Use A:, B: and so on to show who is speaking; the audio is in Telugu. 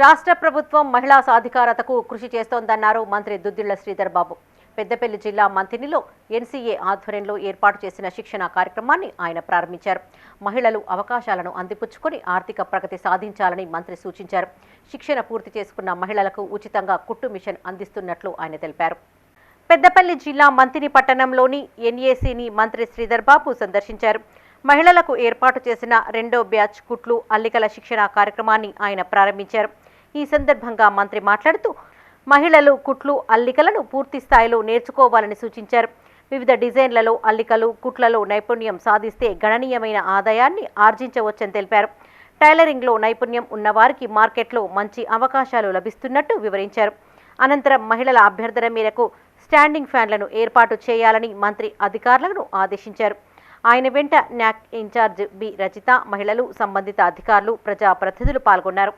A: రాష్ట్ర ప్రభుత్వం మహిళా సాధికారతకు కృషి చేస్తోందన్నారు మంత్రి దుద్దిళ్ల శ్రీధర్ బాబు. పెద్దపల్లి జిల్లా మంతినిలో ఎన్సీఏ ఆధ్వర్యంలో ఏర్పాటు చేసిన శిక్షణ కార్యక్రమాన్ని ఆయన ప్రారంభించారు. మహిళలు అవకాశాలను అందిపుచ్చుకొని ఆర్థిక ప్రగతి సాధించాలని మంత్రి సూచించారు. శిక్షణ పూర్తి చేసుకున్న మహిళలకు ఉచితంగా కుట్టు మిషన్ అందిస్తున్నట్లు ఆయన తెలిపారు. పెద్దపల్లి జిల్లా మంతిని పట్టణంలోని ఎన్ఏసీని మంత్రి శ్రీధర్ బాబు సందర్శించారు. మహిళలకు ఏర్పాటు చేసిన రెండో బ్యాచ్ కుట్లు అల్లికల శిక్షణ కార్యక్రమాన్ని ఆయన ప్రారంభించారు. ఈ సందర్భంగా మంత్రి మాట్లాడుతూ మహిళలు కుట్లు అల్లికలను పూర్తి స్థాయిలో నేర్చుకోవాలని సూచించారు. వివిధ డిజైన్లలో అల్లికలు కుట్లలో నైపుణ్యం సాధిస్తే గణనీయమైన ఆదాయాన్ని ఆర్జించవచ్చని తెలిపారు. టైలరింగ్లో నైపుణ్యం ఉన్నవారికి మార్కెట్లో మంచి అవకాశాలు లభిస్తున్నట్టు వివరించారు. అనంతరం మహిళల అభ్యర్థన మేరకు స్టాండింగ్ ఫ్యాన్లను ఏర్పాటు చేయాలని మంత్రి అధికారులను ఆదేశించారు. ఆయన వెంట న్యాక్ ఇన్ఛార్జ్ బి రజిత, మహిళలు, సంబంధిత అధికారులు, ప్రజాప్రతినిధులు పాల్గొన్నారు.